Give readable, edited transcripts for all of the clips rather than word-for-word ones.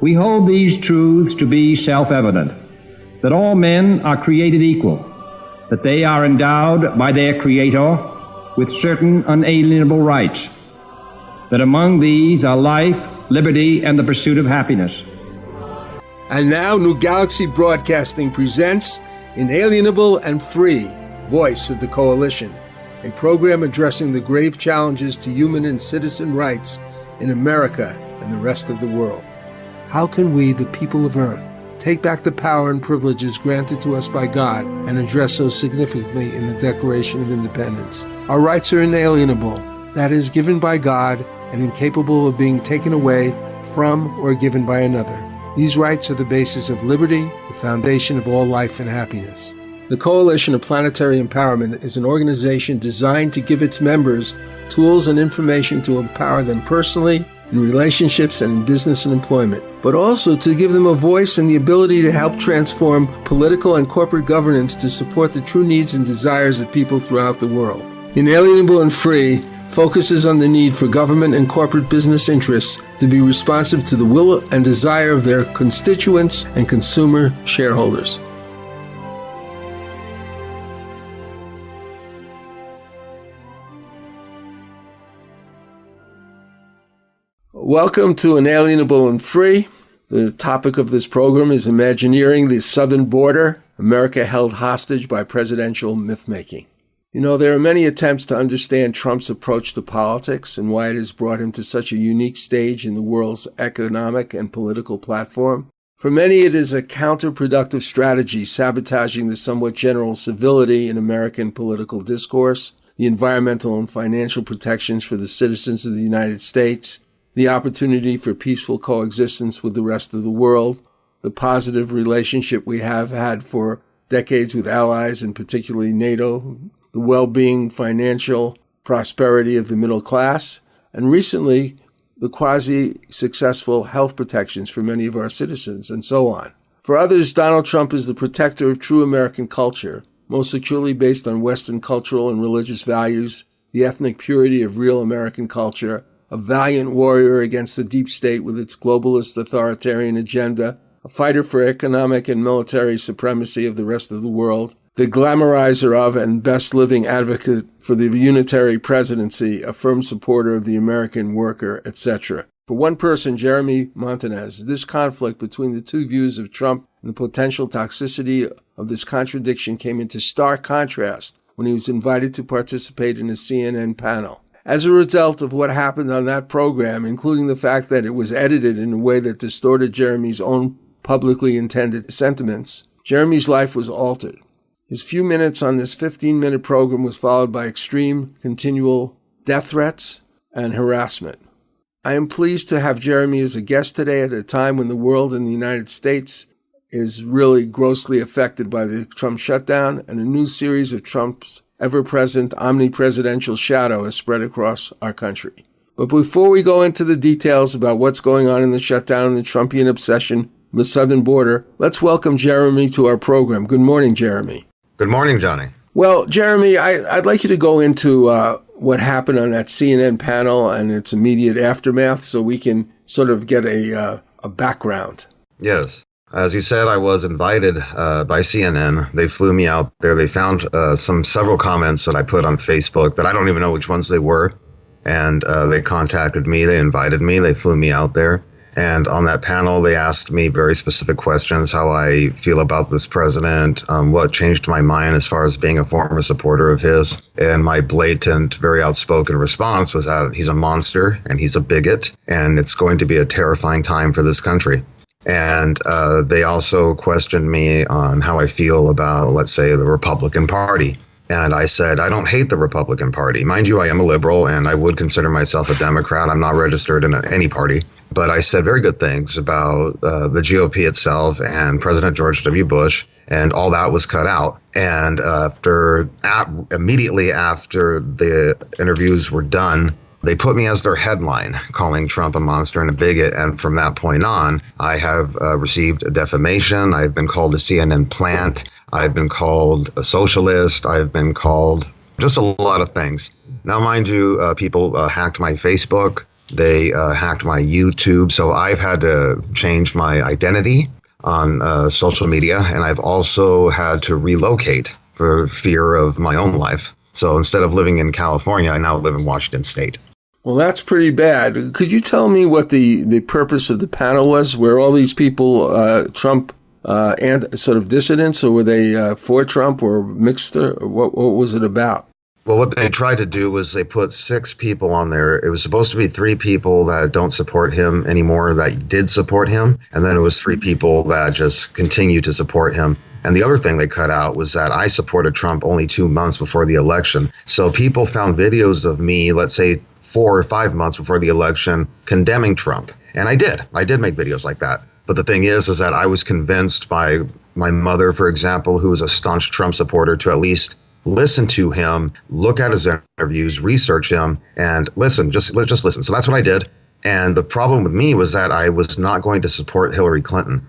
We hold these truths to be self-evident, that all men are created equal, that they are endowed by their Creator with certain unalienable rights, that among these are life, liberty, and the pursuit of happiness. And now New Galaxy Broadcasting presents Inalienable and Free, Voice of the Coalition, a program addressing the grave challenges to human and citizen rights in America and the rest of the world. How can we, the people of Earth, take back the power and privileges granted to us by God and addressed so significantly in the Declaration of Independence? Our rights are inalienable, that is, given by God and incapable of being taken away from or given by another. These rights are the basis of liberty, the foundation of all life and happiness. The Coalition of Planetary Empowerment is an organization designed to give its members tools and information to empower them personally, in relationships and in business and employment, but also to give them a voice and the ability to help transform political and corporate governance to support the true needs and desires of people throughout the world. Inalienable and Free focuses on the need for government and corporate business interests to be responsive to the will and desire of their constituents and consumer shareholders. Welcome to Inalienable and Free. The topic of this program is Imagineering the Southern Border, America Held Hostage by Presidential Mythmaking. You know, there are many attempts to understand Trump's approach to politics and why it has brought him to such a unique stage in the world's economic and political platform. For many, it is a counterproductive strategy, sabotaging the somewhat general civility in American political discourse, the environmental and financial protections for the citizens of the United States, the opportunity for peaceful coexistence with the rest of the world, the positive relationship we have had for decades with allies and particularly NATO, the well-being, financial prosperity of the middle class, and recently, the quasi-successful health protections for many of our citizens, and so on. For others, Donald Trump is the protector of true American culture, most securely based on Western cultural and religious values, the ethnic purity of real American culture, a valiant warrior against the deep state with its globalist authoritarian agenda, a fighter for economic and military supremacy of the rest of the world, the glamorizer of and best living advocate for the unitary presidency, a firm supporter of the American worker, etc. For one person, Jeremy Montanez, this conflict between the two views of Trump and the potential toxicity of this contradiction came into stark contrast when he was invited to participate in a CNN panel. As a result of what happened on that program, including the fact that it was edited in a way that distorted Jeremy's own publicly intended sentiments, Jeremy's life was altered. His few minutes on this 15-minute program was followed by extreme, continual death threats and harassment. I am pleased to have Jeremy as a guest today at a time when the world and the United States is really grossly affected by the Trump shutdown, and a new series of Trump's ever-present omnipresidential shadow has spread across our country. But before we go into the details about what's going on in the shutdown and the Trumpian obsession of the southern border, let's welcome Jeremy to our program. Good morning, Jeremy. Good morning, Johnny. Well, Jeremy, I'd like you to go into what happened on that CNN panel and its immediate aftermath so we can sort of get a background. Yes. As you said, I was invited by CNN. They flew me out there. They found several comments that I put on Facebook that I don't even know which ones they were. And they contacted me. They invited me. They flew me out there. And on that panel, they asked me very specific questions, how I feel about this president, what changed my mind as far as being a former supporter of his. And my blatant, very outspoken response was that he's a monster and he's a bigot, and it's going to be a terrifying time for this country. And they also questioned me on how I feel about, let's say, the Republican Party. And I said, I don't hate the Republican Party. Mind you, I am a liberal, and I would consider myself a Democrat. I'm not registered in any party. But I said very good things about the GOP itself and President George W. Bush, and all that was cut out. And immediately after the interviews were done, they put me as their headline, calling Trump a monster and a bigot. And from that point on, I have received a defamation. I've been called a CNN plant. I've been called a socialist. I've been called just a lot of things. Now, mind you, people hacked my Facebook. They hacked my YouTube. So I've had to change my identity on social media, and I've also had to relocate for fear of my own life. So instead of living in California, I now live in Washington State. Well, that's pretty bad. Could you tell me what the purpose of the panel was? Were all these people Trump and sort of dissidents, or were they for Trump, or mixed, or what was it about? Well, what they tried to do was they put 6 people on there. It was supposed to be 3 people that don't support him anymore that did support him, and then it was 3 people that just continue to support him. And the other thing they cut out was that I supported Trump only 2 months before the election. So people found videos of me, let's say 4 or 5 months before the election, condemning Trump. And I did make videos like that. But the thing is that I was convinced by my mother, for example, who was a staunch Trump supporter, to at least listen to him, look at his interviews, research him, and listen, just listen. So that's what I did. And the problem with me was that I was not going to support Hillary Clinton.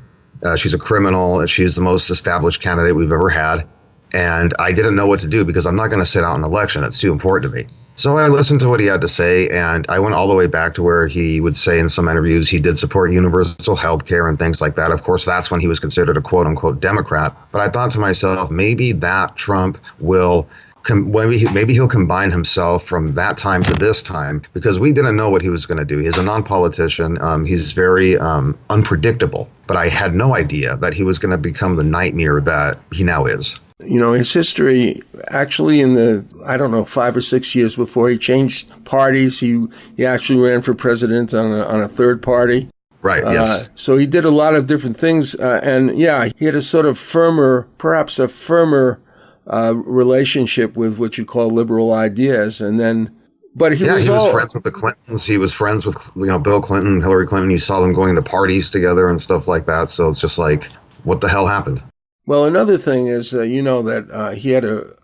She's a criminal. She's the most established candidate we've ever had. And I didn't know what to do because I'm not going to sit out an election. It's too important to me. So I listened to what he had to say, and I went all the way back to where he would say in some interviews he did support universal health care and things like that. Of course, that's when he was considered a quote-unquote Democrat. But I thought to myself, maybe that Trump will maybe he'll combine himself from that time to this time, because we didn't know what he was going to do. He's a non-politician. He's very unpredictable. But I had no idea that he was going to become the nightmare that he now is. You know, his history, actually in the, 5 or 6 years before he changed parties, he actually ran for president on a third party. Right, yes. So he did a lot of different things. And yeah, he had a sort of perhaps a firmer relationship with what you call liberal ideas. And then, but he was friends with the Clintons. He was friends with, Bill Clinton, Hillary Clinton. You saw them going to parties together and stuff like that. So it's just like, what the hell happened? Well, another thing is, that he had a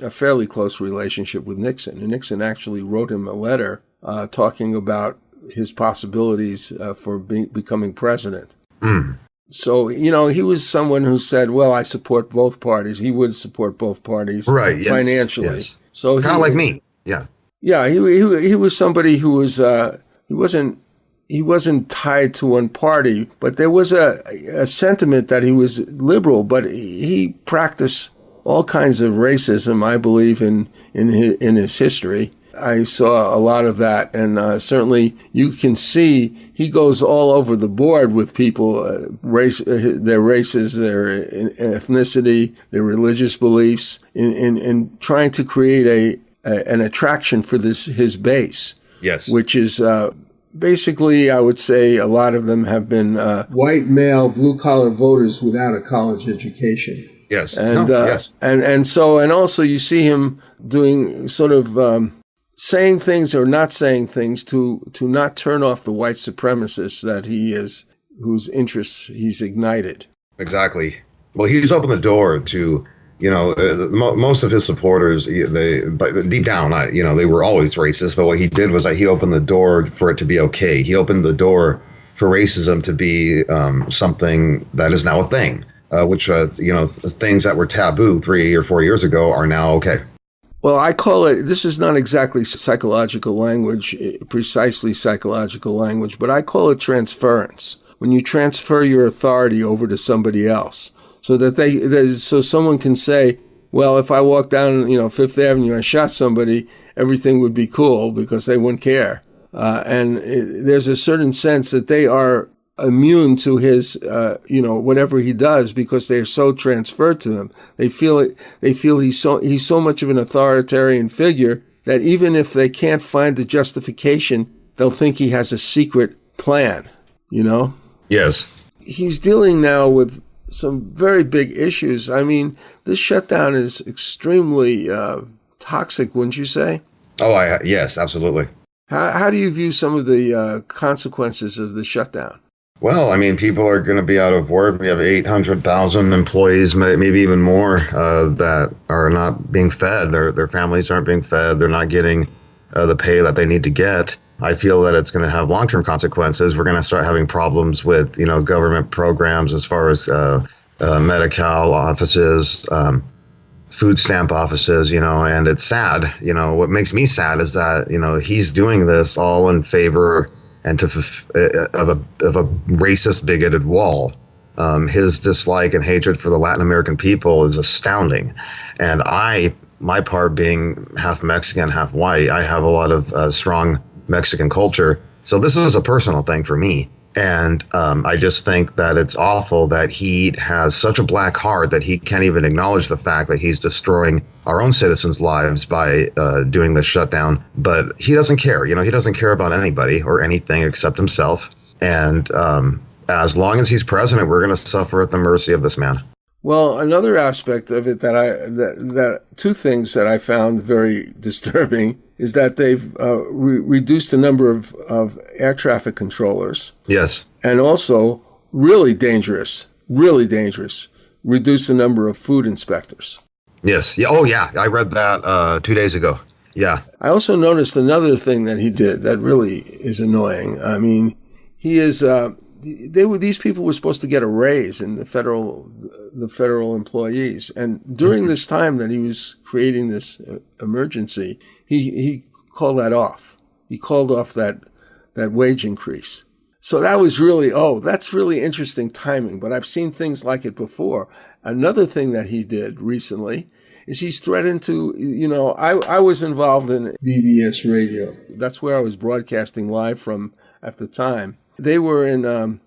fairly close relationship with Nixon. And Nixon actually wrote him a letter talking about his possibilities for becoming president. Mm. So, he was someone who said, well, I support both parties. He would support both parties financially. Yes. So kind of like me. Yeah. Yeah, he was somebody who was he wasn't tied to one party, but there was a sentiment that he was liberal, but he practiced all kinds of racism, I believe, in his history. I saw a lot of that, and certainly you can see he goes all over the board with people, their races, their ethnicity, their religious beliefs, in trying to create an attraction for his base. Yes, which is basically, I would say, a lot of them have been white male blue collar voters without a college education. Yes, and yes, and also you see him doing sort of saying things or not saying things to not turn off the white supremacists that whose interests he's ignited. Exactly. Well, he's opened the door to, most of his supporters, but deep down, they were always racist. But what he did was that he opened the door for it to be okay. He opened the door for racism to be something that is now a thing, which, things that were taboo 3 or 4 years ago are now okay. Well, I call it, this is not exactly psychological language, precisely psychological language, but I call it transference. When you transfer your authority over to somebody else, so that so someone can say, well, if I walked down, Fifth Avenue and shot somebody, everything would be cool because they wouldn't care. And there's a certain sense that they are immune to his, whatever he does because they're so transferred to him. They feel it. They feel he's so much of an authoritarian figure that even if they can't find the justification, they'll think he has a secret plan. Yes. He's dealing now with some very big issues. I mean, this shutdown is extremely toxic, wouldn't you say? Oh, yes, absolutely. How do you view some of the consequences of the shutdown? Well, I mean, people are going to be out of work. We have 800,000 employees, maybe even more, that are not being fed. Their families aren't being fed. They're not getting the pay that they need to get. I feel that it's going to have long-term consequences. We're going to start having problems with, government programs as far as Medi-Cal offices, food stamp offices, and it's sad. What makes me sad is that, he's doing this all in favor and of a racist, bigoted wall. His dislike and hatred for the Latin American people is astounding. And my part being half Mexican, half white, I have a lot of strong Mexican culture. So this is a personal thing for me. And I just think that it's awful that he has such a black heart that he can't even acknowledge the fact that he's destroying our own citizens' lives by doing this shutdown. But he doesn't care. He doesn't care about anybody or anything except himself. And as long as he's president, we're going to suffer at the mercy of this man. Well, another aspect of it that two things that I found very disturbing is that they've reduced the number of air traffic controllers. Yes. And also, really dangerous, reduce the number of food inspectors. Yes. Yeah. Oh, yeah. I read that 2 days ago. Yeah. I also noticed another thing that he did that really is annoying. I mean, he is. These people were supposed to get a raise in the federal employees, and during this time that he was creating this emergency, he called that off. He called off that wage increase. So that was really, that's really interesting timing. But I've seen things like it before. Another thing that he did recently is he's threatened to, I was involved in BBS radio. That's where I was broadcasting live from at the time. They were in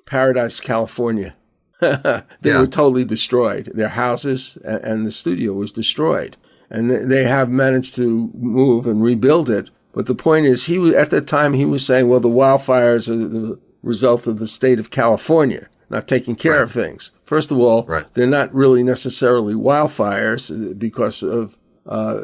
Paradise, California. They were totally destroyed. Their houses and the studio was destroyed. And they have managed to move and rebuild it. But the point is, at that time, he was saying, well, the wildfires are the result of the state of California not taking care of things. First of all, they're not really necessarily wildfires because of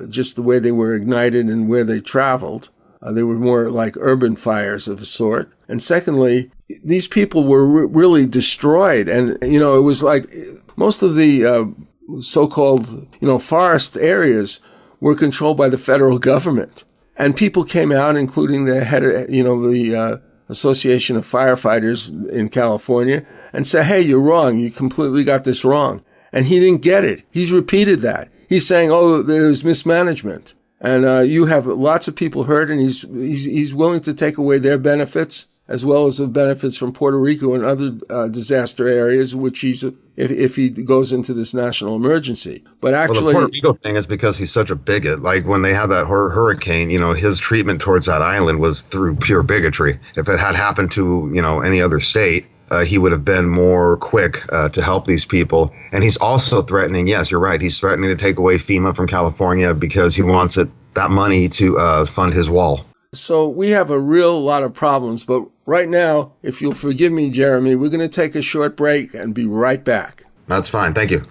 just the way they were ignited and where they traveled. They were more like urban fires of a sort. And secondly, these people were really destroyed. And, it was like most of the so-called, forest areas were controlled by the federal government. And people came out, including the head of, the Association of Firefighters in California, and said, hey, you're wrong. You completely got this wrong. And he didn't get it. He's repeated that. He's saying, there's mismanagement. And you have lots of people hurt, and he's willing to take away their benefits as well as the benefits from Puerto Rico and other disaster areas, which if he goes into this national emergency. But actually, the Puerto Rico thing is because he's such a bigot. Like when they had that hurricane, his treatment towards that island was through pure bigotry. If it had happened to any other state, he would have been more quick to help these people. And he's also threatening, yes, you're right, he's threatening to take away FEMA from California because he wants that money to fund his wall. So we have a real lot of problems. But right now, if you'll forgive me, Jeremy, we're going to take a short break and be right back. That's fine. Thank you.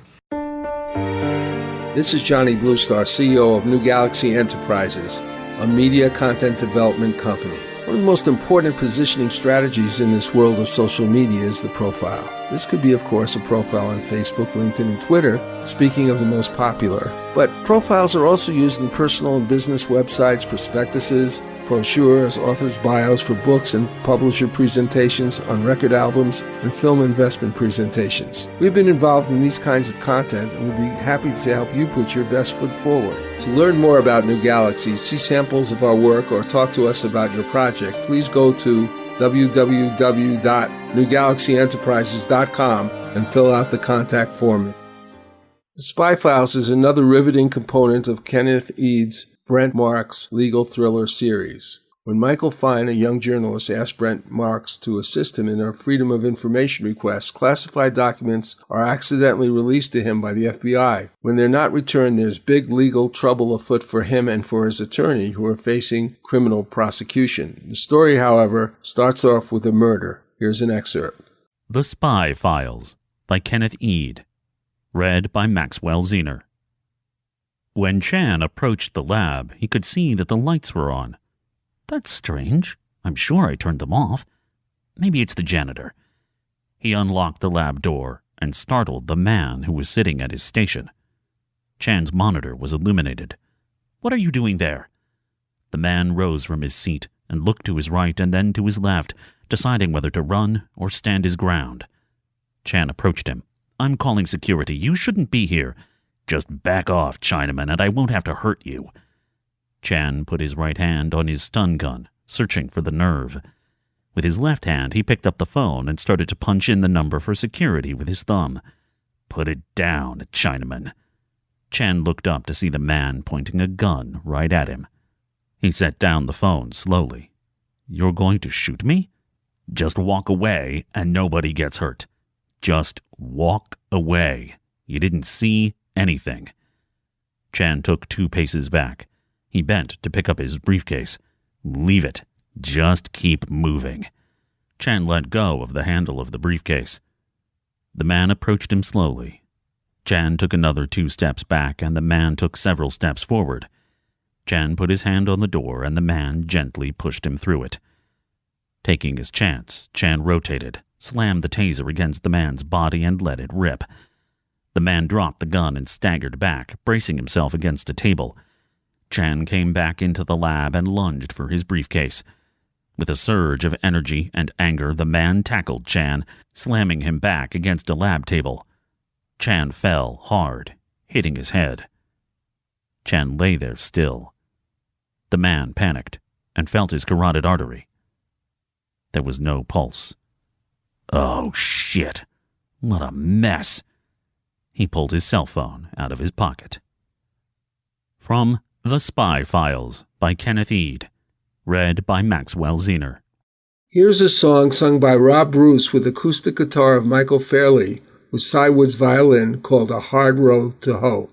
This is Johnny Bluestar, CEO of New Galaxy Enterprises, a media content development company. One of the most important positioning strategies in this world of social media is the profile. This could be, of course, a profile on Facebook, LinkedIn, and Twitter, speaking of the most popular. But profiles are also used in personal and business websites, prospectuses, brochures, authors' bios for books and publisher presentations on record albums and film investment presentations. We've been involved in these kinds of content and would be happy to help you put your best foot forward. To learn more about New Galaxy, see samples of our work, or talk to us about your project, please go to www.newgalaxyenterprises.com and fill out the contact form. The Spy Files is another riveting component of Kenneth Eads' Brent Marks legal thriller series. When Michael Fine, a young journalist, asked Brent Marks to assist him in a Freedom of Information request, classified documents are accidentally released to him by the FBI. When they're not returned, there's big legal trouble afoot for him and for his attorney, who are facing criminal prosecution. The story, however, starts off with a murder. Here's an excerpt. The Spy Files by Kenneth Ead. Read by Maxwell Zener. When Chan approached the lab, he could see that the lights were on. That's strange. I'm sure I turned them off. Maybe it's the janitor. He unlocked the lab door and startled the man who was sitting at his station. Chan's monitor was illuminated. What are you doing there? The man rose from his seat and looked to his right and then to his left, deciding whether to run or stand his ground. Chan approached him. I'm calling security. You shouldn't be here. Just back off, Chinaman, and I won't have to hurt you. Chan put his right hand on his stun gun, searching for the nerve. With his left hand, he picked up the phone and started to punch in the number for security with his thumb. Put it down, Chinaman. Chan looked up to see the man pointing a gun right at him. He set down the phone slowly. You're going to shoot me? Just walk away and nobody gets hurt. Just walk away. You didn't see anything. Chan took 2 paces back. He bent to pick up his briefcase. Leave it. Just keep moving. Chan let go of the handle of the briefcase. The man approached him slowly. Chan took another 2 steps back, and the man took several steps forward. Chan put his hand on the door, and the man gently pushed him through it. Taking his chance, Chan rotated, slammed the taser against the man's body, and let it rip. The man dropped the gun and staggered back, bracing himself against a table. Chan came back into the lab and lunged for his briefcase. With a surge of energy and anger, the man tackled Chan, slamming him back against a lab table. Chan fell hard, hitting his head. Chan lay there still. The man panicked and felt his carotid artery. There was no pulse. Oh, shit. What a mess. He pulled his cell phone out of his pocket. From The Spy Files by Kenneth Eade. Read by Maxwell Zener. Here's a song sung by Rob Bruce with acoustic guitar of Michael Fairley with Cy Wood's violin called A Hard Road to Hoe.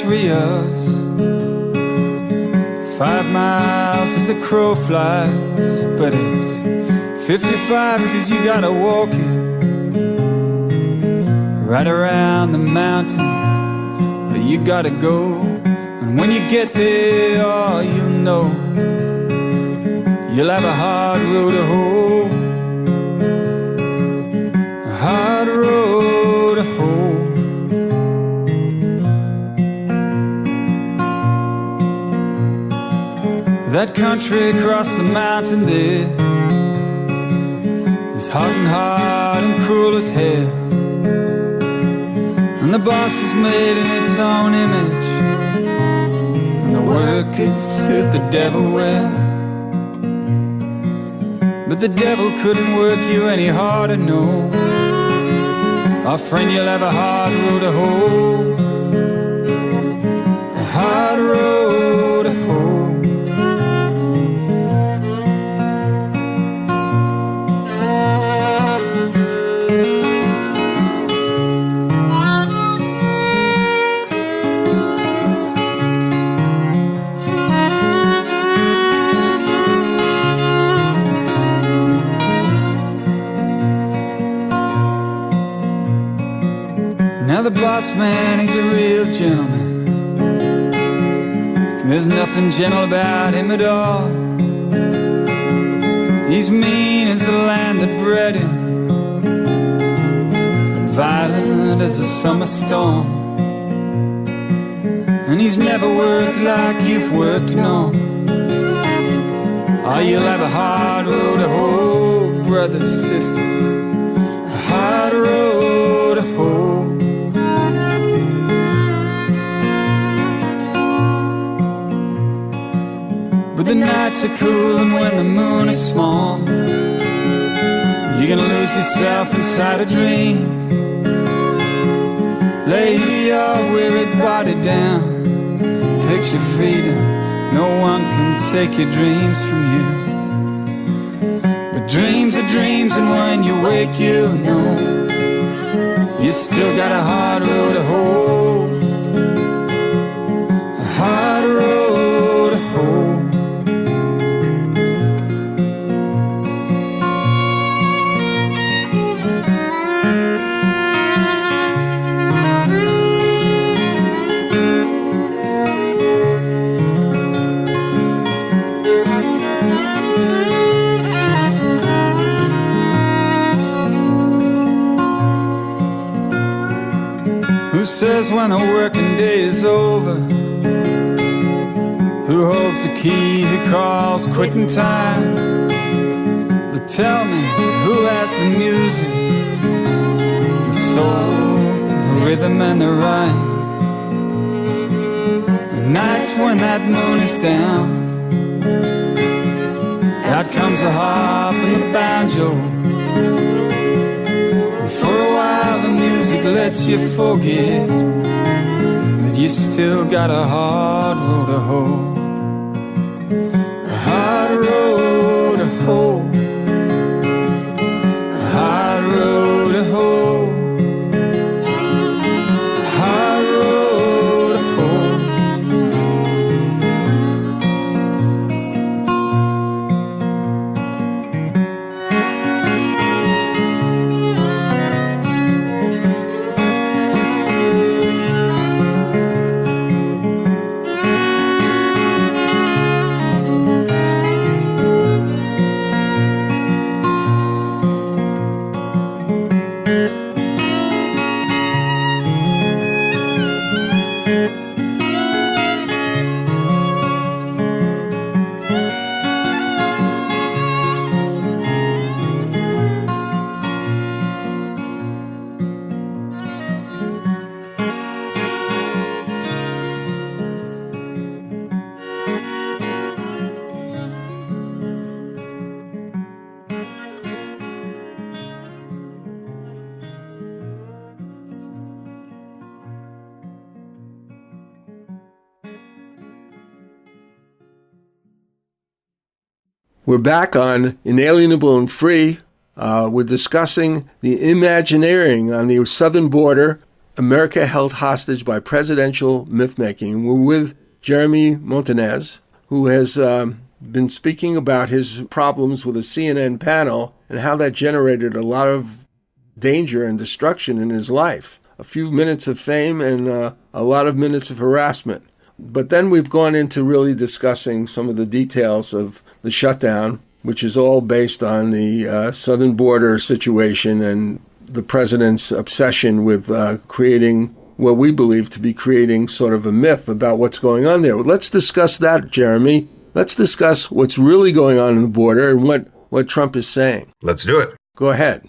Rios. 5 miles as the crow flies, but it's 55 because you gotta walk it right around the mountain, but you gotta go. And when you get there, oh, you'll know you'll have a hard road to hoe, a hard road to hoe. That country across the mountain there is hot and hard and cruel as hell, and the boss is made in its own image, and the work it suit the devil well. But the devil couldn't work you any harder, no. Our friend, you'll have a hard road to hoe, a hard road to hoe. Now the boss man, he's a real gentleman. There's nothing gentle about him at all. He's mean as the land that bred him, and violent as a summer storm. And he's never worked like you've worked, no. Oh, you'll have a hard road to hoe, brothers, sisters, a hard road to hoe. But the nights are cool, and when the moon is small, you're gonna lose yourself inside a dream. Lay your weary body down, picture freedom. No one can take your dreams from you. But Dreams are dreams, and when you wake, you'll know you still got a hard road to hoe. A hard road to hoe. Who says when the working day is over? Who holds the key? Who calls quitting time? But tell me, who has the music, the soul, the rhythm and the rhyme? The nights when that moon is down, out comes the harp and the banjo. For a while the music lets you forget that you still got a hard road to hoe. A hard road to hoe. A hard road to hoe. A hard road to hoe. We're back on Inalienable and Free. We're discussing the Imagineering on the southern border, America held hostage by presidential myth-making. We're with Jeremy Montanez, who has been speaking about his problems with a CNN panel and how that generated a lot of danger and destruction in his life. A few minutes of fame and a lot of minutes of harassment. But then we've gone into really discussing some of the details of the shutdown, which is all based on the southern border situation and the president's obsession with creating what we believe to be creating sort of a myth about what's going on there. Let's discuss that, Jeremy. Let's discuss what's really going on in the border and what Trump is saying. Let's do it. Go ahead.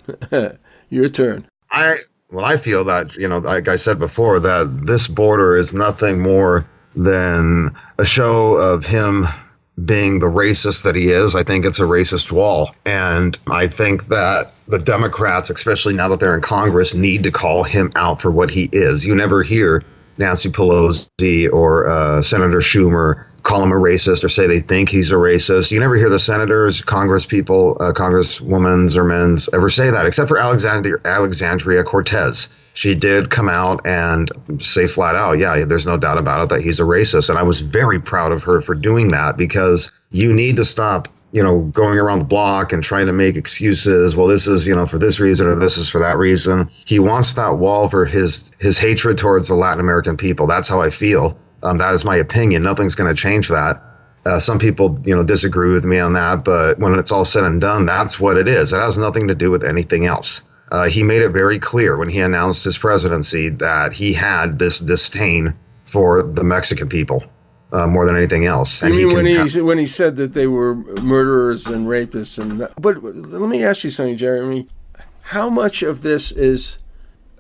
Your turn. I feel that, like I said before, that this border is nothing more than a show of him being the racist that he is. I think it's a racist wall. And I think that the Democrats, especially now that they're in Congress, need to call him out for what he is. You never hear Nancy Pelosi or Senator Schumer call him a racist or say they think he's a racist. You never hear the senators, Congress people, Congresswomen's or men's ever say that, except for Alexandria Cortez. She did come out and say flat out, yeah, there's no doubt about it that he's a racist. And I was very proud of her for doing that, because you need to stop, going around the block and trying to make excuses. Well, this is, for this reason or this is for that reason. He wants that wall for his hatred towards the Latin American people. That's how I feel. That is my opinion. Nothing's going to change that. Some people, disagree with me on that. But when it's all said and done, that's what it is. It has nothing to do with anything else. He made it very clear when he announced his presidency that he had this disdain for the Mexican people more than anything else. And you mean when he said that they were murderers and rapists? But let me ask you something, Jeremy. How much of this is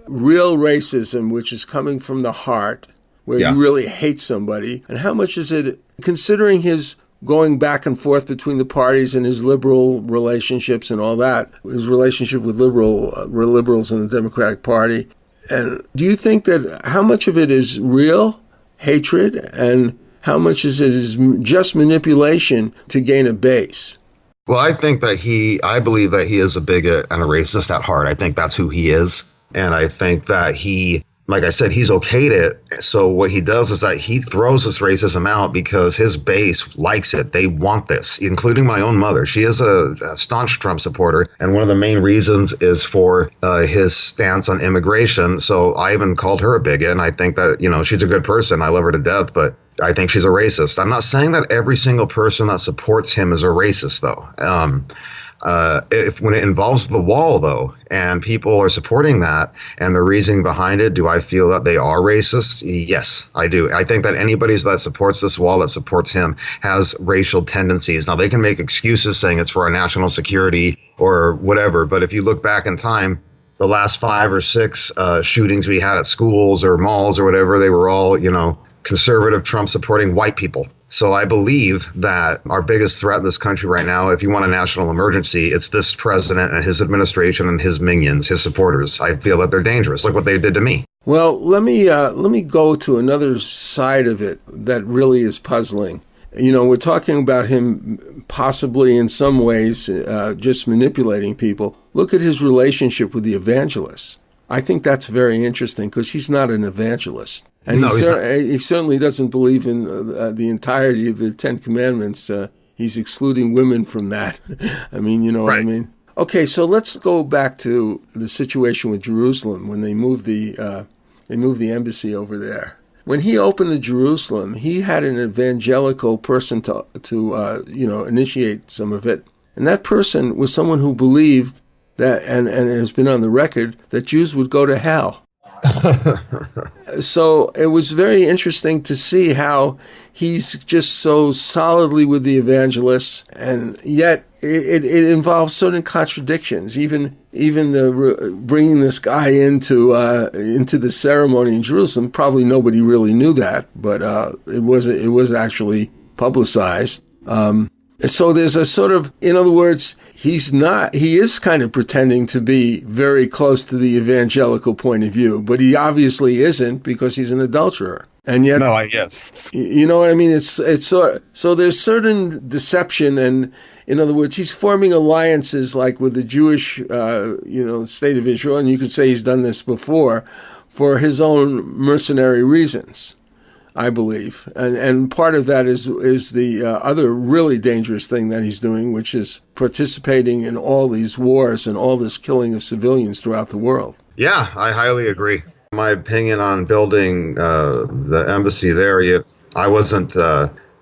real racism, which is coming from the heart, where you really hate somebody, and how much is it, considering his going back and forth between the parties and his liberal relationships and all that, his relationship with liberals in the Democratic Party? And do you think that how much of it is real hatred and how much is it is just manipulation to gain a base? Well, I believe that he is a bigot and a racist at heart. I think that's who he is. And I think that like I said, he's okayed it. So what he does is that he throws this racism out because his base likes it. They want this, including my own mother. She is a staunch Trump supporter. And one of the main reasons is for his stance on immigration. So I even called her a bigot. And I think that, she's a good person. I love her to death, but I think she's a racist. I'm not saying that every single person that supports him is a racist, though. When it involves the wall, though, and people are supporting that and the reasoning behind it, do I feel that they are racist? Yes, I do. I think that anybody that supports this wall, that supports him, has racial tendencies. Now, they can make excuses saying it's for our national security or whatever, but if you look back in time, the last 5 or 6 shootings we had at schools or malls or whatever, they were all, conservative Trump supporting white people. So I believe that our biggest threat in this country right now, if you want a national emergency, it's this president and his administration and his minions, his supporters. I feel that they're dangerous. Look what they did to me. Well, let me go to another side of it that really is puzzling. We're talking about him possibly in some ways just manipulating people. Look at his relationship with the evangelists. I think that's very interesting because he's not an evangelist. And no, he certainly doesn't believe in the entirety of the 10 Commandments. He's excluding women from that. I mean, you know what I mean? Okay, so let's go back to the situation with Jerusalem when they moved the embassy over there. When he opened the Jerusalem, he had an evangelical person to initiate some of it. And that person was someone who believed that, and it has been on the record, that Jews would go to hell. So it was very interesting to see how he's just so solidly with the evangelists, and yet it involves certain contradictions. Even the bringing this guy into the ceremony in Jerusalem, probably nobody really knew that, but it was actually publicized. So there's a sort of, in other words, he is kind of pretending to be very close to the evangelical point of view, but he obviously isn't because he's an adulterer. And yet, yes. You know what I mean? It's so there's certain deception, and in other words, he's forming alliances like with the Jewish, state of Israel, and you could say he's done this before for his own mercenary reasons, I believe. And part of that is the other really dangerous thing that he's doing, which is participating in all these wars and all this killing of civilians throughout the world. Yeah, I highly agree. My opinion on building the embassy there, I wasn't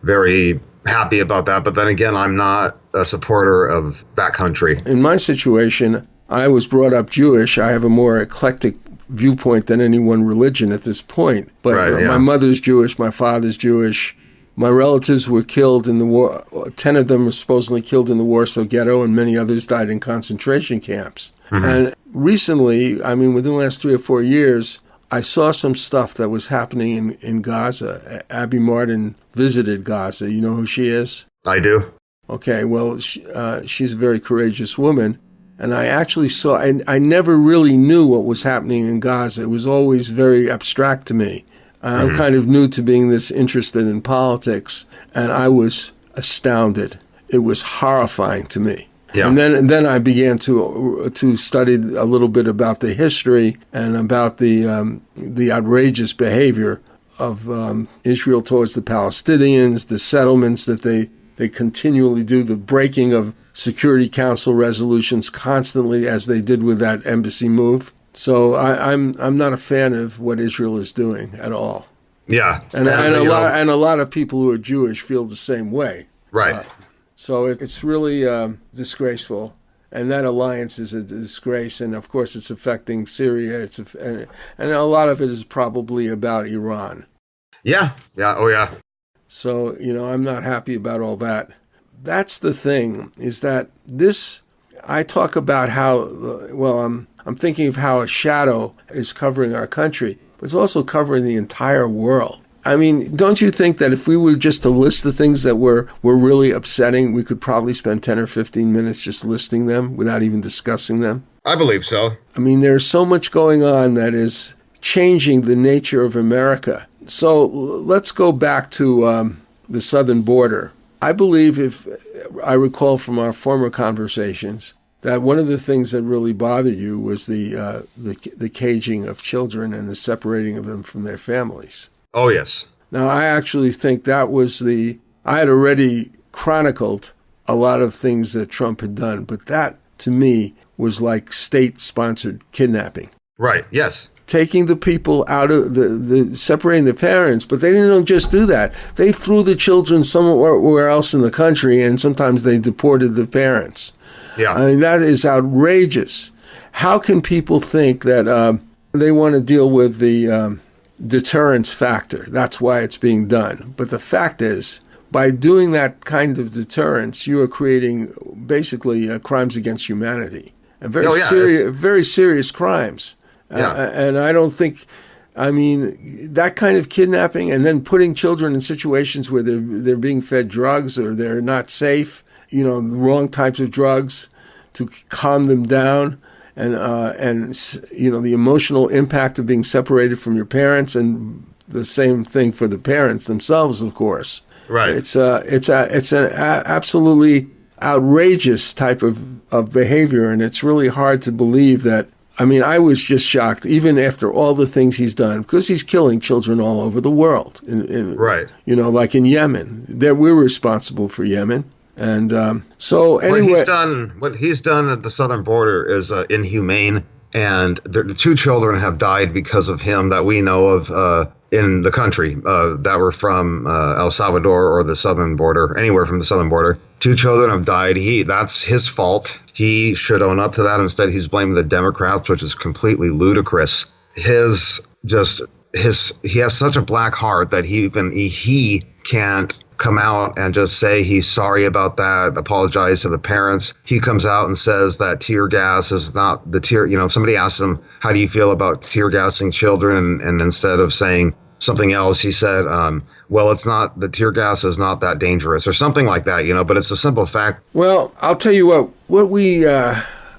very happy about that. But then again, I'm not a supporter of that country. In my situation, I was brought up Jewish. I have a more eclectic viewpoint than any one religion at this point. But my mother's Jewish, my father's Jewish. My relatives were killed in the war. 10 of them were supposedly killed in the Warsaw Ghetto, and many others died in concentration camps. Mm-hmm. And recently, within the last 3 or 4 years, I saw some stuff that was happening in Gaza. Abby Martin visited Gaza. You know who she is? I do. Okay, well, she's a very courageous woman. And I actually saw, I never really knew what was happening in Gaza. It was always very abstract to me. I'm kind of new to being this interested in politics, and I was astounded. It was horrifying to me. Yeah. And then I began to study a little bit about the history and about the outrageous behavior of Israel towards the Palestinians, the settlements that they continually do, the breaking of Security Council resolutions constantly, as they did with that embassy move. So I'm not a fan of what Israel is doing at all. Yeah, and a lot of people who are Jewish feel the same way. Right. So it's really disgraceful, and that alliance is a disgrace. And of course, it's affecting Syria. And a lot of it is probably about Iran. Yeah. Oh yeah. So I'm not happy about all that. That's the thing, is that this. I talk about how I'm thinking of how a shadow is covering our country, but it's also covering the entire world. Don't you think that if we were just to list the things that were really upsetting, we could probably spend 10 or 15 minutes just listing them without even discussing them? I believe so. There's so much going on that is changing the nature of America. So let's go back to the southern border. I believe, if I recall from our former conversations, that one of the things that really bothered you was the caging of children and the separating of them from their families. Oh, yes. Now, I actually think that was I had already chronicled a lot of things that Trump had done, but that, to me, was like state-sponsored kidnapping. Right, yes. Taking the people out of separating the parents, but they didn't just do that. They threw the children somewhere else in the country, and sometimes they deported the parents. Yeah. I mean, that is outrageous. How can people think that they want to deal with the deterrence factor? That's why it's being done. But the fact is, by doing that kind of deterrence, you are creating basically crimes against humanity, and very serious crimes. Yeah. And I don't think, I mean, that kind of kidnapping and then putting children in situations where they're being fed drugs or they're not safe, the wrong types of drugs to calm them down, and the emotional impact of being separated from your parents, and the same thing for the parents themselves, of course. Right. It's an absolutely outrageous type of behavior, and it's really hard to believe that. I mean, I was just shocked, even after all the things he's done, because he's killing children all over the world. Right. Like in Yemen. We're responsible for Yemen. And so anyway. What he's done at the southern border is inhumane. And the 2 children have died because of him that we know of in the country that were from El Salvador or the southern border, anywhere from the southern border. 2 children have died. That's his fault. He should own up to that. Instead, he's blaming the Democrats, which is completely ludicrous. He has such a black heart that he can't come out and just say he's sorry about that, apologize to the parents. He comes out and says that tear gas is not the tear. Somebody asks him, how do you feel about tear gassing children? And instead of saying something else, he said, well, it's not, the tear gas is not that dangerous or something like that, but it's a simple fact. Well, I'll tell you what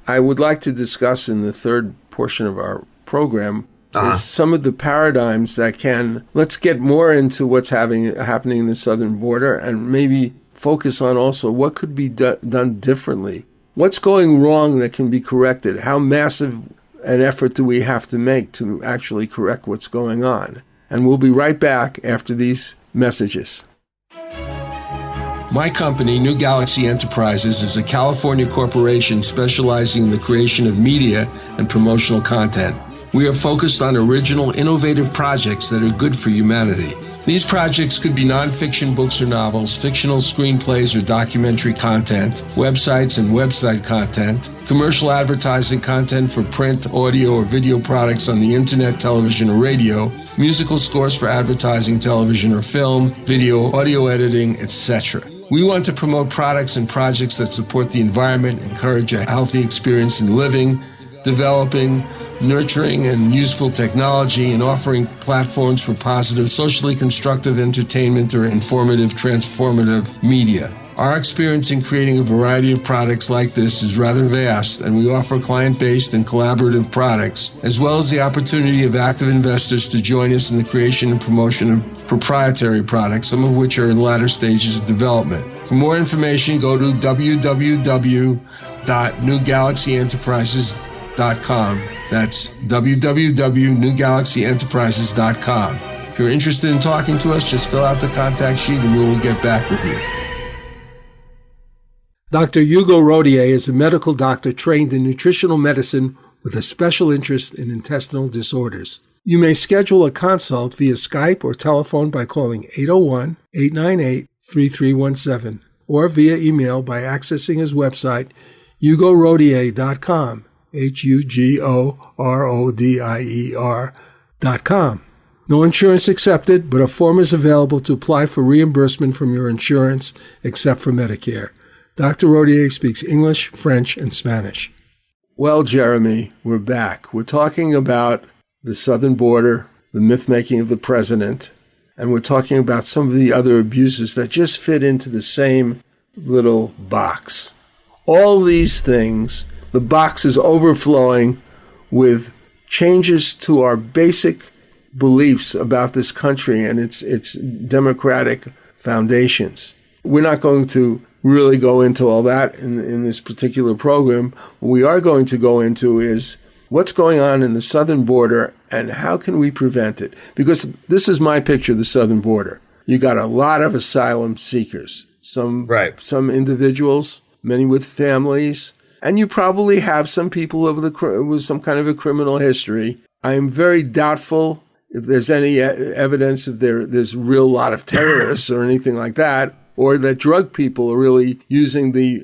I would like to discuss in the third portion of our program is some of the paradigms that let's get more into what's happening in the southern border, and maybe focus on also what could be done differently. What's going wrong that can be corrected? How massive an effort do we have to make to actually correct what's going on? And we'll be right back after these messages. My company, New Galaxy Enterprises, is a California corporation specializing in the creation of media and promotional content. We are focused on original, innovative projects that are good for humanity. These projects could be nonfiction books or novels, fictional screenplays or documentary content, websites and website content, commercial advertising content for print, audio, or video products on the internet, television, or radio, musical scores for advertising, television, or film, video, audio editing, etc. We want to promote products and projects that support the environment, encourage a healthy experience in living, developing, nurturing, and useful technology, and offering platforms for positive, socially constructive entertainment or informative, transformative media. Our experience in creating a variety of products like this is rather vast, and we offer client-based and collaborative products, as well as the opportunity of active investors to join us in the creation and promotion of proprietary products, some of which are in latter stages of development. For more information, go to www.newgalaxyenterprises.com. That's www.newgalaxyenterprises.com. If you're interested in talking to us, just fill out the contact sheet and we will get back with you. Dr. Hugo Rodier is a medical doctor trained in nutritional medicine with a special interest in intestinal disorders. You may schedule a consult via Skype or telephone by calling 801-898-3317 or via email by accessing his website, hugorodier.com. HUGORODIER.com. No insurance accepted, but a form is available to apply for reimbursement from your insurance, except for Medicare. Dr. Rodier speaks English, French, and Spanish. Well, Jeremy, we're back. We're talking about the southern border, the myth-making of the president, and we're talking about some of the other abuses that just fit into the same little box. All these things, the box is overflowing with changes to our basic beliefs about this country and its democratic foundations. We're not going to really go into all that in this particular program. What we are going to go into is what's going on in the southern border and how can we prevent it? Because this is my picture of the southern border. You got a lot of asylum seekers, some individuals, many with families, and you probably have some people with some kind of a criminal history. I am very doubtful if there's any evidence if there's a real lot of terrorists or anything like that, or that drug people are really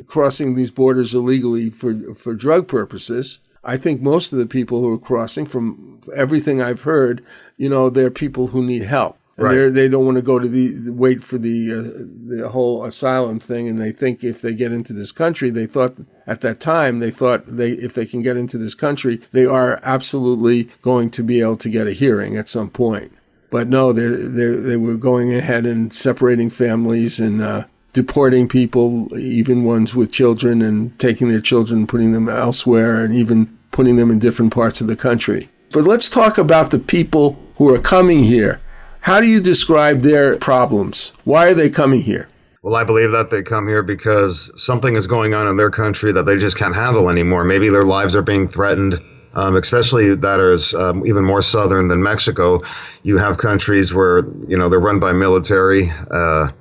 crossing these borders illegally for drug purposes. I think most of the people who are crossing, from everything I've heard, they're people who need help. And they don't want to go to wait for the whole asylum thing. And they think if they get into this country, if they can get into this country, they are absolutely going to be able to get a hearing at some point. But no, they were going ahead and separating families and deporting people, even ones with children, and taking their children and putting them elsewhere, and even putting them in different parts of the country. But let's talk about the people who are coming here. How do you describe their problems? Why are they coming here? Well, I believe that they come here because something is going on in their country that they just can't handle anymore. Maybe their lives are being threatened, especially that is even more southern than Mexico. You have countries where, they're run by military,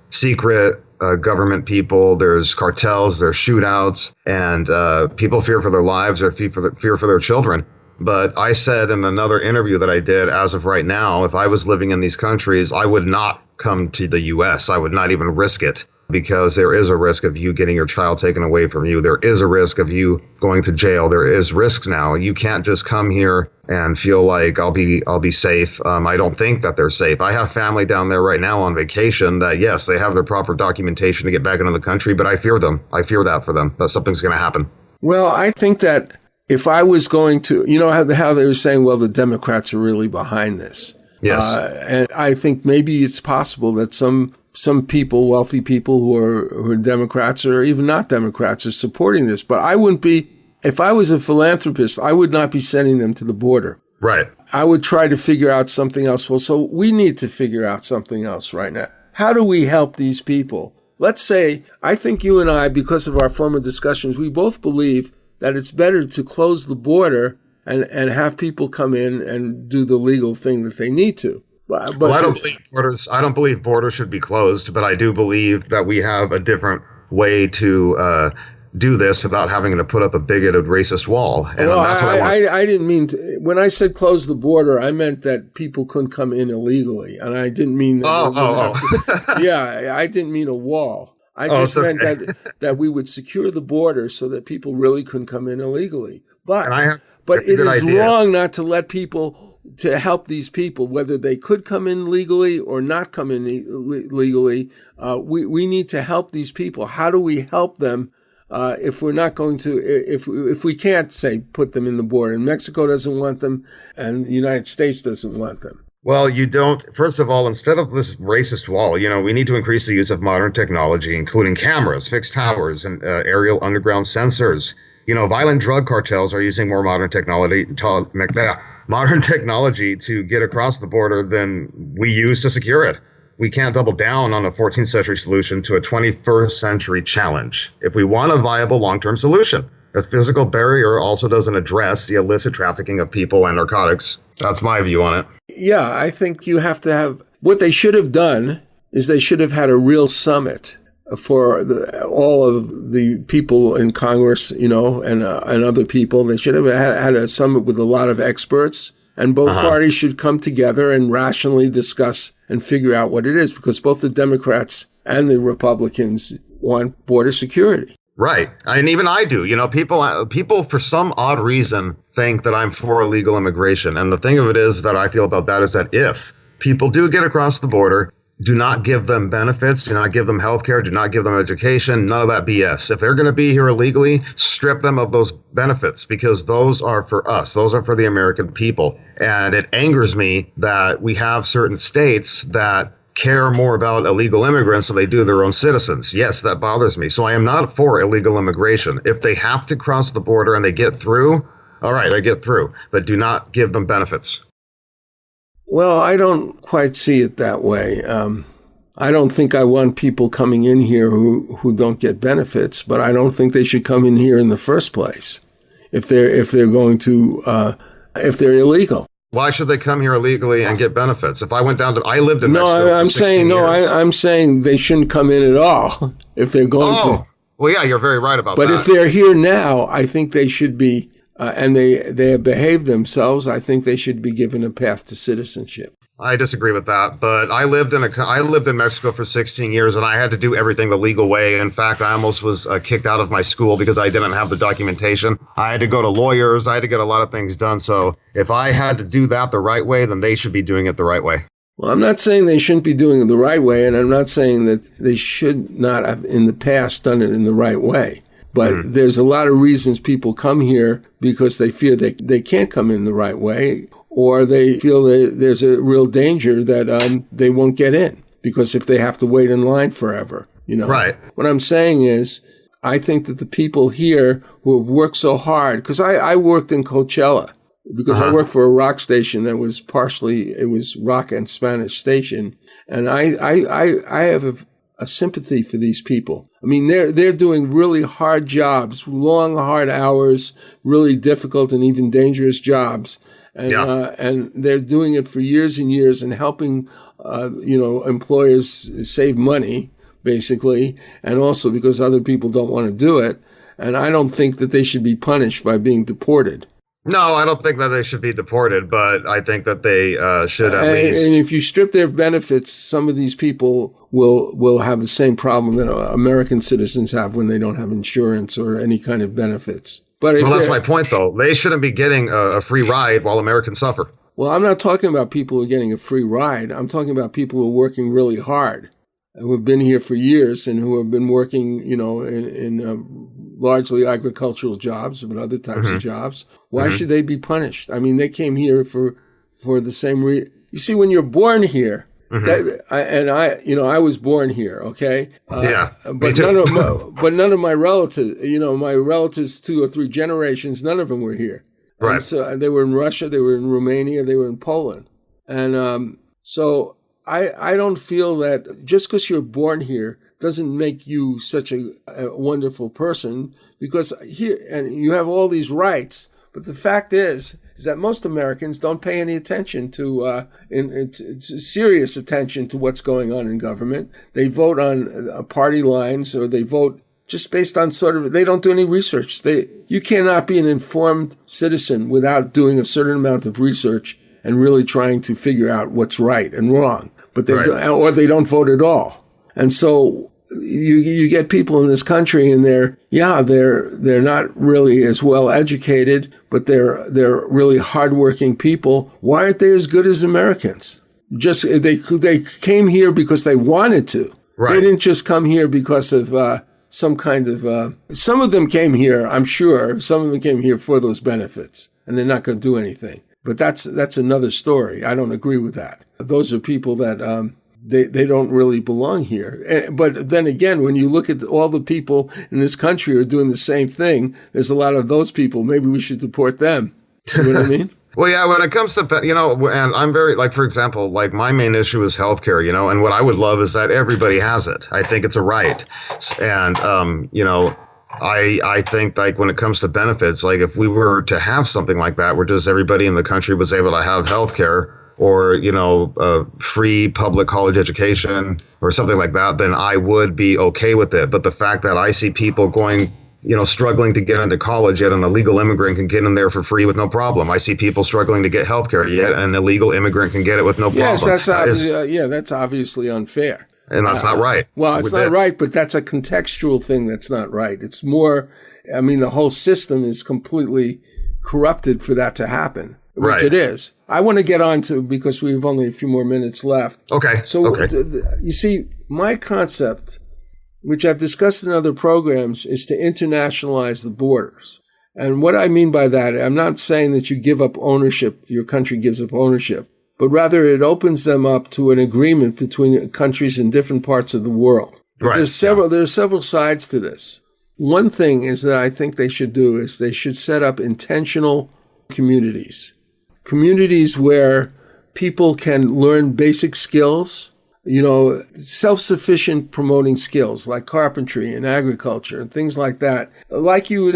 secret government people. There's cartels, there's shootouts, and people fear for their lives or fear for their children. But I said in another interview that I did, as of right now, if I was living in these countries, I would not come to the U.S. I would not even risk it, because there is a risk of you getting your child taken away from you. There is a risk of you going to jail. There is risks now. You can't just come here and feel like I'll be safe. I don't think that they're safe. I have family down there right now on vacation that, yes, they have their proper documentation to get back into the country, but I fear them. I fear that for them, that something's going to happen. Well, I think that if I was going to, how they were saying, well, the Democrats are really behind this. Yes. And I think maybe it's possible that some people, wealthy people who are Democrats or even not Democrats, are supporting this. But I wouldn't be, if I was a philanthropist, I would not be sending them to the border. Right. I would try to figure out something else. Well, so we need to figure out something else right now. How do we help these people? Let's say, I think you and I, because of our former discussions, we both believe that it's better to close the border and have people come in and do the legal thing that they need to. But I don't believe borders should be closed, but I do believe that we have a different way to do this without having to put up a bigoted, racist wall. And that's what I want. I didn't mean to. When I said close the border, I meant that people couldn't come in illegally, and I didn't mean that. Yeah, I didn't mean a wall. I just meant that we would secure the border so that people really couldn't come in illegally. But it is wrong not to let people, to help these people, whether they could come in legally or not come in legally. We need to help these people. How do we help them if we're not going to, if we can't, say, put them in the border? And Mexico doesn't want them, and the United States doesn't want them. Well, you don't. First of all, instead of this racist wall, we need to increase the use of modern technology, including cameras, fixed towers, and aerial underground sensors. Violent drug cartels are using more modern technology to get across the border than we use to secure it. We can't double down on a 14th century solution to a 21st century challenge if we want a viable long-term solution. A physical barrier also doesn't address the illicit trafficking of people and narcotics. That's my view on it. Yeah, I think you have to have, what they should have done is they should have had a real summit for all of the people in Congress, and other people. They should have had a summit with a lot of experts, and both parties should come together and rationally discuss and figure out what it is, because both the Democrats and the Republicans want border security. Right. And even I do. People for some odd reason think that I'm for illegal immigration. And the thing of it is that I feel about that is that if people do get across the border, do not give them benefits, do not give them health care, do not give them education, none of that BS. If they're going to be here illegally, strip them of those benefits, because those are for us. Those are for the American people. And it angers me that we have certain states that care more about illegal immigrants than they do their own citizens. Yes, that bothers me. So I am not for illegal immigration. If they have to cross the border and they get through, all right, they get through, but do not give them benefits. Well, I don't quite see it that way. I don't think I want people coming in here who don't get benefits, but I don't think they should come in here in the first place if they're going to if they're illegal. Why should they come here illegally and get benefits? If I went down to, I lived in Mexico I'm for 16 saying years. I'm saying they shouldn't come in at all if they're going to. Well, yeah, you're very right about that. But if they're here now, I think they should be, and they have behaved themselves. I think they should be given a path to citizenship. I disagree with that, but I lived in Mexico for 16 years, and I had to do everything the legal way. In fact, I almost was kicked out of my school because I didn't have the documentation. I had to go to lawyers. I had to get a lot of things done. So if I had to do that the right way, then they should be doing it the right way. Well, I'm not saying they shouldn't be doing it the right way, and I'm not saying that they should not have in the past done it in the right way. But there's a lot of reasons people come here because they fear they can't come in the right way, or they feel that there's a real danger that they won't get in because if they have to wait in line forever, Right. What I'm saying is, I think that the people here who have worked so hard, because I worked in Coachella, because I worked for a rock station that was it was rock and Spanish station, and I have a sympathy for these people. I mean, they're doing really hard jobs, long, hard hours, really difficult and even dangerous jobs. And they're doing it for years and years and helping, employers save money, basically, and also because other people don't want to do it. And I don't think that they should be punished by being deported. No, I don't think that they should be deported, but I think that they should at least. And if you strip their benefits, some of these people will have the same problem that American citizens have when they don't have insurance or any kind of benefits. But that's my point, though. They shouldn't be getting a free ride while Americans suffer. Well, I'm not talking about people who are getting a free ride. I'm talking about people who are working really hard, who have been here for years and who have been working, in largely agricultural jobs, but other types of jobs. Why should they be punished? I mean, they came here for the same reason. You see, when you're born here, I was born here, okay? But none of my relatives, my relatives 2 or 3 generations, none of them were here. Right. And so they were in Russia, they were in Romania, they were in Poland. And so I don't feel that just because you're born here doesn't make you such a wonderful person, because here, and you have all these rights, but the fact is that most Americans don't pay any attention to serious attention to what's going on in government. They vote on party lines, or they vote just based on they don't do any research. You cannot be an informed citizen without doing a certain amount of research and really trying to figure out what's right and wrong. But or they don't vote at all. And so you get people in this country, and they're not really as well educated, but they're really hardworking people. Why aren't they as good as Americans? Just they came here because they wanted to. Right. They didn't just come here because of some kind of. Some of them came here, I'm sure. Some of them came here for those benefits, and they're not going to do anything. But that's another story. I don't agree with that. Those are people that they don't really belong here. But then again, when you look at all the people in this country who are doing the same thing, there's a lot of those people. Maybe we should deport them. See what I mean? Well, yeah, when it comes to, and I'm very, for example, my main issue is healthcare, and what I would love is that everybody has it. I think it's a right. And, I think when it comes to benefits, if we were to have something like that, where just everybody in the country was able to have health care or, free public college education or something like that, then I would be okay with it. But the fact that I see people going, struggling to get into college, yet an illegal immigrant can get in there for free with no problem. I see people struggling to get health care, yet an illegal immigrant can get it with no problem. Yes, that's obviously unfair. And that's not right. Well, it's not right, but that's a contextual thing that's not right. It's more, the whole system is completely corrupted for that to happen, which it is. I want to get on to, because we have only a few more minutes left. Okay. So, you see, my concept, which I've discussed in other programs, is to internationalize the borders. And what I mean by that, I'm not saying that you give up ownership, your country gives up ownership, but rather it opens them up to an agreement between countries in different parts of the world. Right. There are several sides to this. One thing is that I think they should do is they should set up intentional communities where people can learn basic skills self-sufficient promoting skills like carpentry and agriculture and things like that, like you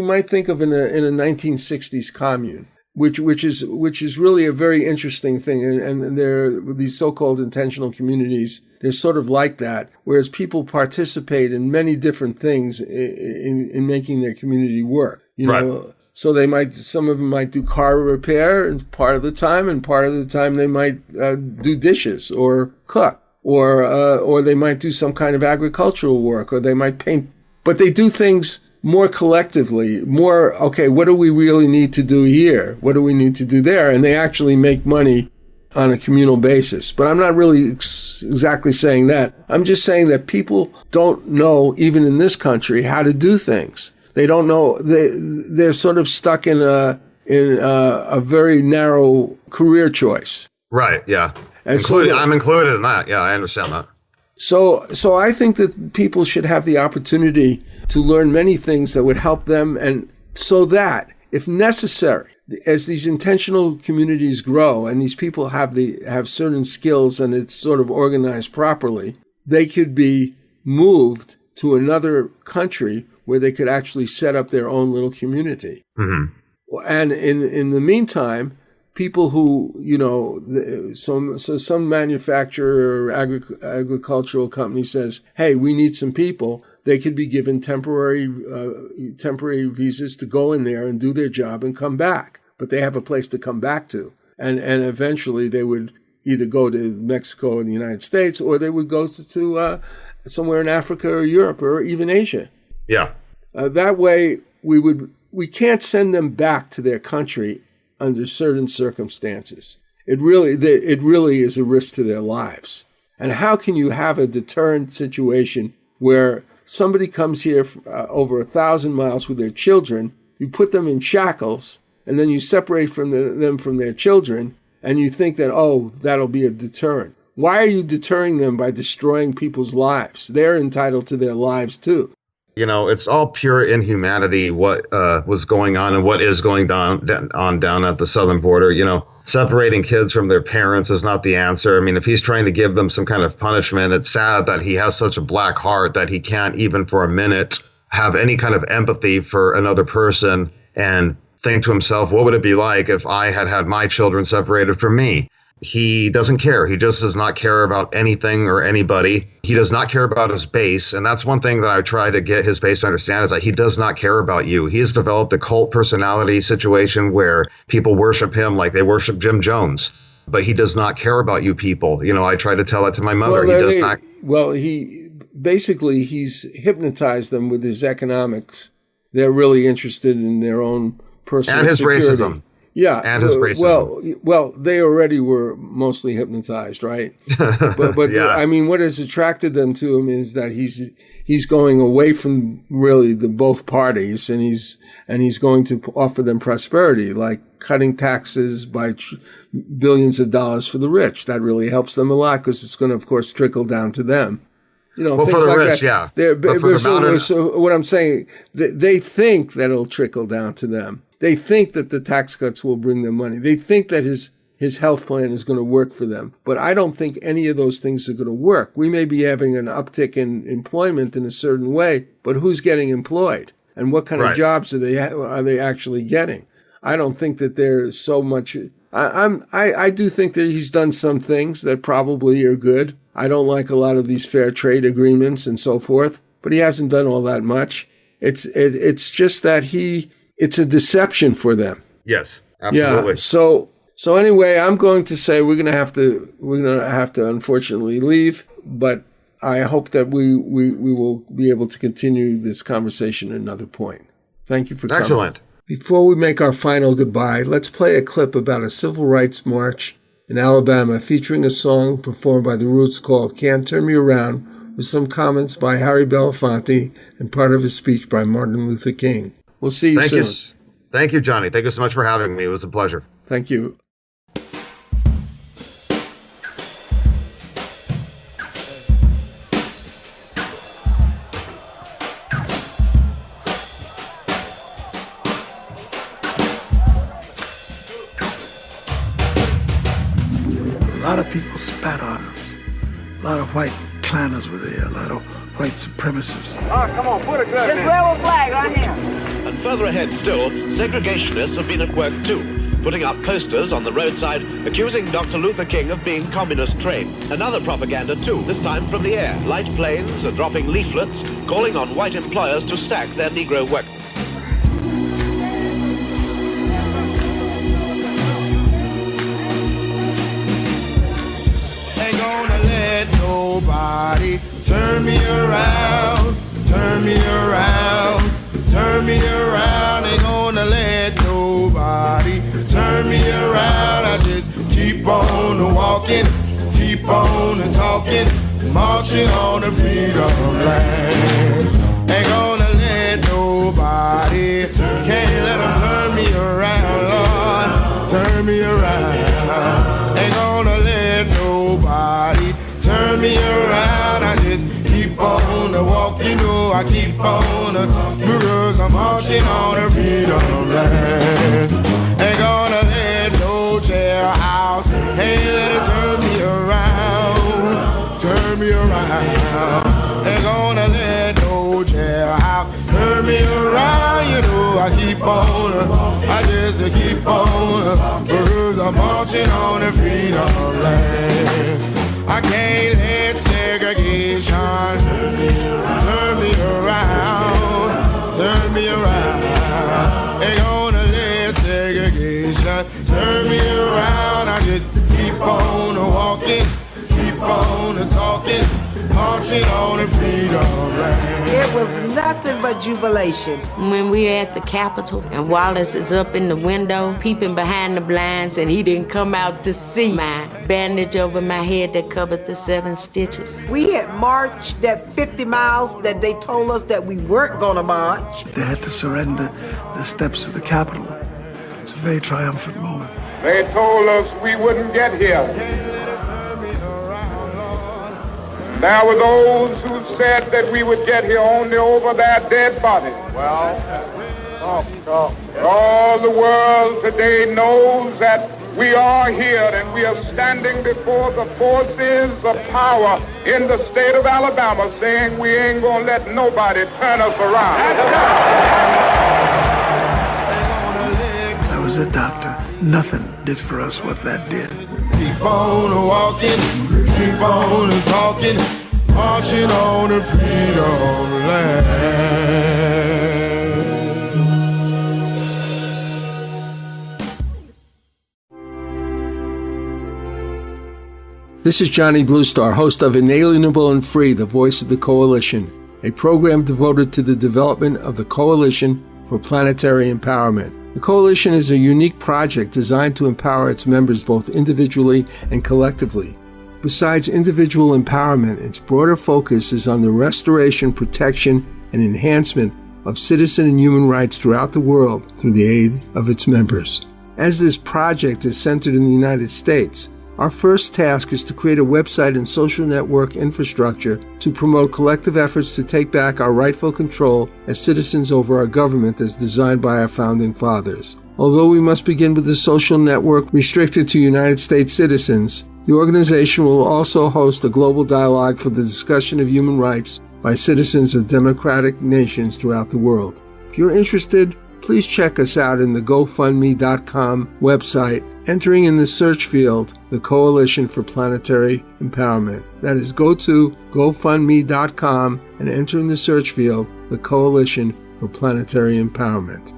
might think of in a 1960s commune, which is really a very interesting thing. And they're these so-called intentional communities. They're sort of like that, whereas people participate in many different things in making their community work. Right. So some of them might do car repair part of the time, and part of the time they might do dishes or cook, or they might do some kind of agricultural work, or they might paint. But they do things more collectively, okay, what do we really need to do here? What do we need to do there? And they actually make money on a communal basis. But I'm not really exactly saying that. I'm just saying that people don't know, even in this country, how to do things. They don't know. They're sort of stuck in a very narrow career choice. Right. Yeah. And I'm included in that. Yeah, I understand that. So I think that people should have the opportunity to learn many things that would help them, and so that, if necessary, as these intentional communities grow and these people have certain skills and it's sort of organized properly, they could be moved to another country where they could actually set up their own little community. Mm-hmm. And in the meantime, people who, some manufacturer or agricultural company says, hey, we need some people, they could be given temporary visas to go in there and do their job and come back. But they have a place to come back to. And eventually they would either go to Mexico or the United States, or they would go to somewhere in Africa or Europe or even Asia. Yeah. That way, we can't send them back to their country under certain circumstances. It really is a risk to their lives. And how can you have a deterrent situation where somebody comes here over 1,000 miles with their children, you put them in shackles, and then you separate them from their children, and you think that, that'll be a deterrent. Why are you deterring them by destroying people's lives? They're entitled to their lives too. It's all pure inhumanity what was going on and what is going down at the southern border. Separating kids from their parents is not the answer. I mean, if he's trying to give them some kind of punishment, it's sad that he has such a black heart that he can't even for a minute have any kind of empathy for another person and think to himself, what would it be like if I had my children separated from me? He doesn't care. He just does not care about anything or anybody. He does not care about his base. And that's one thing that I try to get his base to understand, is that he does not care about you. He has developed a cult personality situation where people worship him like they worship Jim Jones. But he does not care about you people. I try to tell it to my mother. Well, he does not. Well, he's hypnotized them with his economics. They're really interested in their own personal and his security. Racism. Yeah, and his racism. Well, they already were mostly hypnotized, right? But yeah. I mean, what has attracted them to him is that he's going away from really both parties, and he's going to offer them prosperity, like cutting taxes by billions of dollars for the rich. That really helps them a lot, because it's going to, of course, trickle down to them. Well, things for the like rich, that. yeah. So what I'm saying, they think that it'll trickle down to them. They think that the tax cuts will bring them money. They think that his health plan is going to work for them. But I don't think any of those things are going to work. We may be having an uptick in employment in a certain way, but who's getting employed? And what kind of jobs are they actually getting? I don't think that there's so much. I do think that he's done some things that probably are good. I don't like a lot of these fair trade agreements and so forth, but he hasn't done all that much. It's just that it's a deception for them. Yes, absolutely. Yeah. So anyway, I'm going to say we're going to have to unfortunately leave, but I hope that we will be able to continue this conversation at another point. Thank you for coming. Excellent. Before we make our final goodbye, let's play a clip about a civil rights march in Alabama featuring a song performed by The Roots called Can't Turn Me Around, with some comments by Harry Belafonte and part of his speech by Martin Luther King. We'll see you soon. Thank you, Johnny. Thank you so much for having me. It was a pleasure. Thank you. A lot of people spat on us. A lot of white clanners were there, a lot of white supremacists. Come on, put a gun This rebel flag right here. And further ahead still, segregationists have been at work too, putting up posters on the roadside accusing Dr. Luther King of being communist trained. Another propaganda too, this time from the air. Light planes are dropping leaflets calling on white employers to sack their Negro workers. Ain't gonna let nobody turn me around, turn me around, turn me around. Ain't gonna let nobody turn me around. I just keep on walking, keep on talking, marching on the freedom land. Ain't gonna let nobody, can't let them turn me around, Lord, turn me around. Ain't gonna let nobody turn me around. I just keep on walking, oh, I keep on because I'm marching on the freedom land. Ain't gonna let no jailhouse, can't let it turn me around, turn me around. Ain't gonna let no jailhouse turn me around, you know, I keep on, I just keep on because I'm marching on the freedom land. I can't let segregation turn me around, turn me around. Ain't gonna let segregation turn me around. I just keep on walking, keep on talking, marching on the freedom land. It was nothing but jubilation. When we were at the Capitol and Wallace is up in the window, peeping behind the blinds, and he didn't come out to see my bandage over my head that covered the 7 stitches. We had marched that 50 miles that they told us that we weren't gonna march. They had to surrender the steps of the Capitol. It's a very triumphant moment. They told us we wouldn't get here. There were those who said that we would get here only over their dead bodies. Well, all the world today knows that we are here and we are standing before the forces of power in the state of Alabama saying we ain't gonna let nobody turn us around. That was it, Doctor. Nothing did for us what that did. Keep on walking, keep on talking, marching on the freedom land. This is Johnny Bluestar, host of Inalienable and Free, the Voice of the Coalition, a program devoted to the development of the Coalition for Planetary Empowerment. The Coalition is a unique project designed to empower its members both individually and collectively. Besides individual empowerment, its broader focus is on the restoration, protection, and enhancement of citizen and human rights throughout the world through the aid of its members. As this project is centered in the United States, our first task is to create a website and social network infrastructure to promote collective efforts to take back our rightful control as citizens over our government as designed by our founding fathers. Although we must begin with a social network restricted to United States citizens, the organization will also host a global dialogue for the discussion of human rights by citizens of democratic nations throughout the world. If you're interested, please check us out in the GoFundMe.com website, entering in the search field the Coalition for Planetary Empowerment. That is, go to GoFundMe.com and enter in the search field the Coalition for Planetary Empowerment.